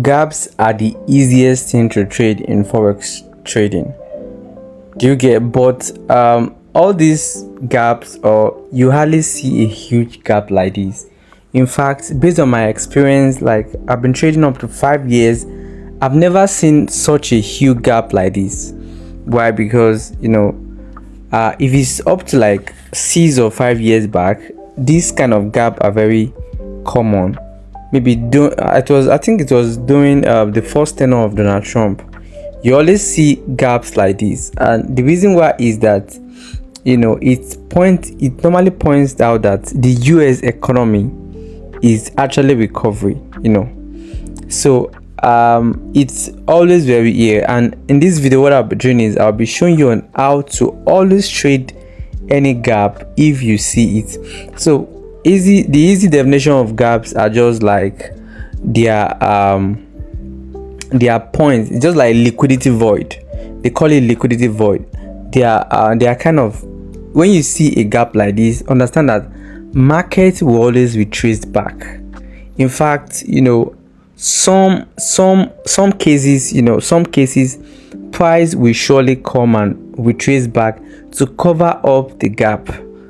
gaps are the easiest thing to trade in forex trading. Do you get? But all these gaps, or you hardly see a huge gap like this. In fact, based on my experience, like I've been trading up to 5 years, I've never seen such a huge gap like this. Why? Because if it's up to like 6 or 5 years back, this kind of gap are very common. Maybe I think it was during the first tenure of Donald Trump. You always see gaps like this, and the reason why is that it normally points out that the US economy is actually recovery. So it's always very here. And in this video, what I'll be doing is I'll be showing you on how to always trade any gap if you see it. So the easy definition of gaps are just like their points. It's just like liquidity void. They call it liquidity void. They are kind of, when you see a gap like this, understand that market will always retrace back. In fact, some cases price will surely come and retrace back to cover up the gap.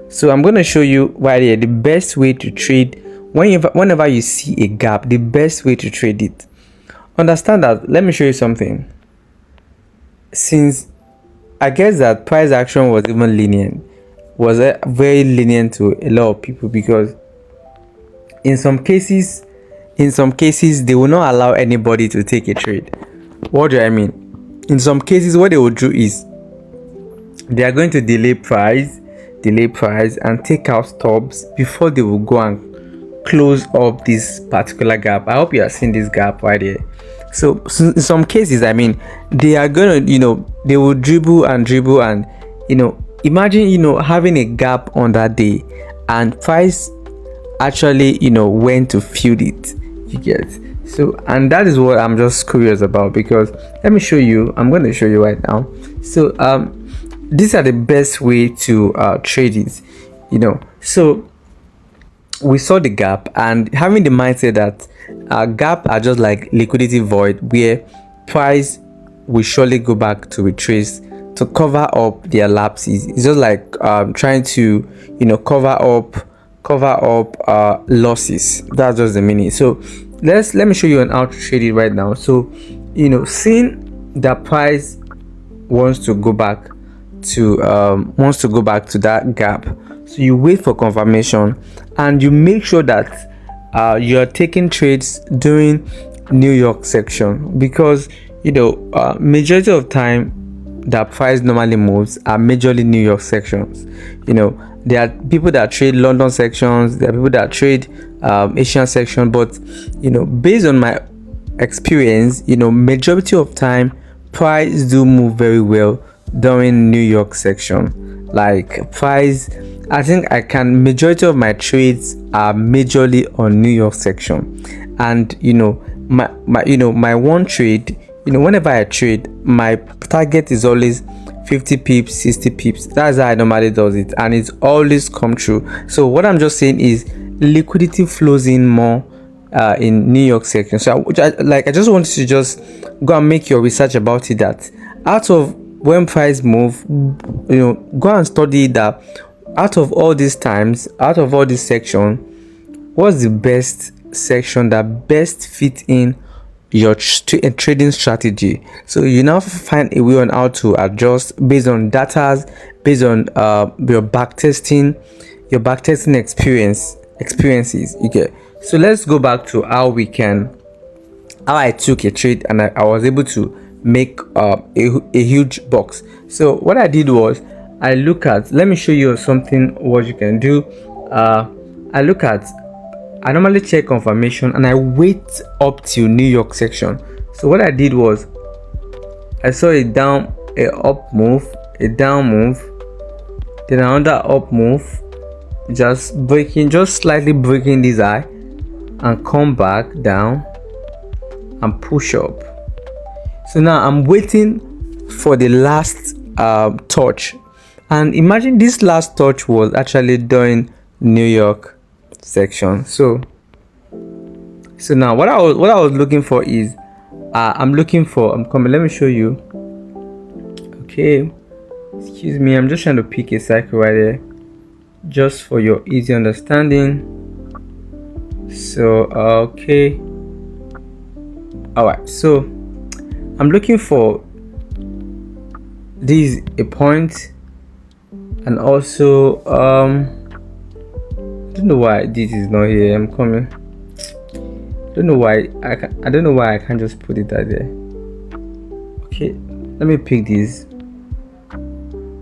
So I'm going to show you right here the best way to trade whenever you see a gap, the best way to trade it. Understand that. Let me show you something. Since I guess that price action was even lenient, was very lenient to a lot of people, because in some cases they will not allow anybody to take a trade. What do I mean? In some cases, what they will do is they are going to delay price and take out stops before they will go and close up this particular gap. I hope you are seeing this gap right here. So in some cases, they are gonna, they will dribble and imagine, having a gap on that day and price actually, went to fill it. You get? So, and that is what I'm just curious about, because let me show you. I'm going to show you right now. So these are the best way to trade it. So we saw the gap, and having the mindset that gap are just like liquidity void, where price will surely go back to retrace to cover up their lapses. It's just like trying to cover up losses. That's just the meaning. So let me show you on how to trade it right now. So seeing that price wants to go back to that gap, so you wait for confirmation and you make sure that you're taking trades during New York section, because majority of time that price normally moves are majorly New York sections. There are people that trade London sections, there are people that trade Asian section, but based on my experience, majority of time price do move very well during New York section. Like price, I think majority of my trades are majorly on New York section. And my one trade, whenever I trade, my target is always 50 pips, 60 pips. That's how I normally does it, and it's always come true. So what I'm just saying is liquidity flows in more in New York section. So I just wanted to just go and make your research about it, that out of when price move, go and study that out of all these times, out of all this section, what's the best section that best fit in your trading strategy. So you now find a way on how to adjust based on data, based on your backtesting experiences. Okay, so let's go back to how I took a trade and I was able to make a huge box. So what I did was let me show you something what you can do. I normally check confirmation and I wait up till New York section. So what I did was I saw a up move, a down move, then another up move, just slightly breaking this eye and come back down and push up. So now I'm waiting for the last touch, and imagine this last touch was actually during New York section. So So now what I was looking for is I'm coming, let me show you. Okay, excuse me, I'm just trying to pick a cycle right there just for your easy understanding. So okay, all right, so I'm looking for this a point, and also I don't know why this is not here. I'm coming. I don't know why I can't just put it right there. Okay, let me pick this.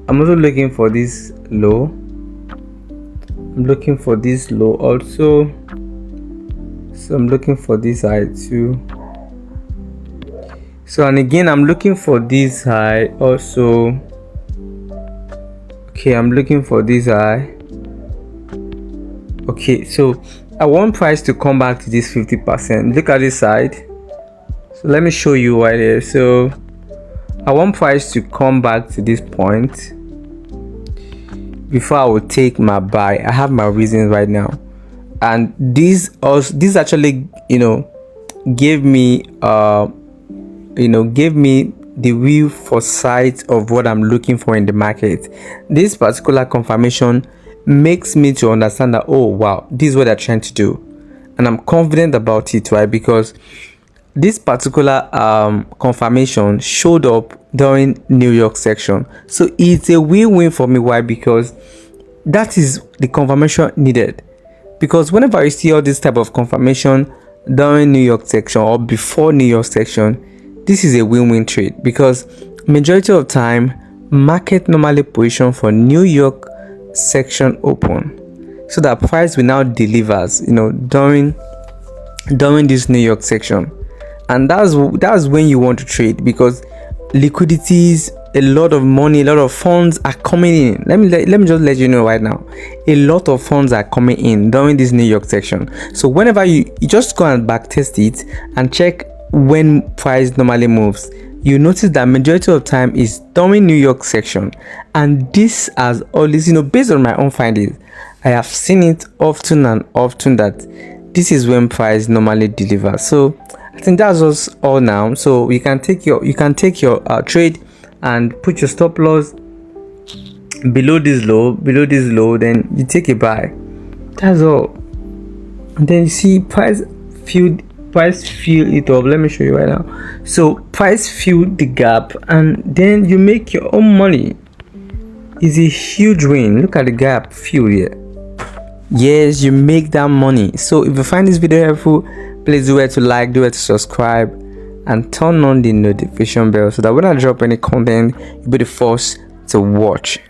I'm also looking for this low. I'm looking for this low also. So I'm looking for this high too. So, and again, I'm looking for this high also. Okay, I'm looking for this high. Okay, so I want price to come back to this 50%. Look at this side. So let me show you right here. So I want price to come back to this point before I will take my buy. I have my reasons right now, and this actually gave me the real foresight of what I'm looking for in the market. This particular confirmation makes me to understand that, oh wow, this is what they're trying to do, and I'm confident about it, right? Because this particular confirmation showed up during New York section, so it's a win-win for me. Why? Because that is the confirmation needed. Because whenever you see all this type of confirmation during New York section or before New York section, this is a win-win trade, because majority of time market normally position for New York section open, so that price will now delivers during this New York section, and that's when you want to trade, because liquidities, a lot of money, a lot of funds are coming in. Let me just let you know right now, a lot of funds are coming in during this New York section. So whenever you just go and back test it and check when price normally moves, you notice that majority of time is during New York section, and this has always, based on my own findings, I have seen it often and often that this is when price normally delivers. So I think that's just all now. So you can take your trade and put your stop loss below this low, then you take a buy. That's all. And then you see price fill it up. Let me show you right now. So price fill the gap, and then you make your own money. It's a huge win. Look at the gap fill here. Yes, you make that money. So if you find this video helpful, please do it to like, do it to subscribe, and turn on the notification bell so that when I drop any content, you'll be the first to watch.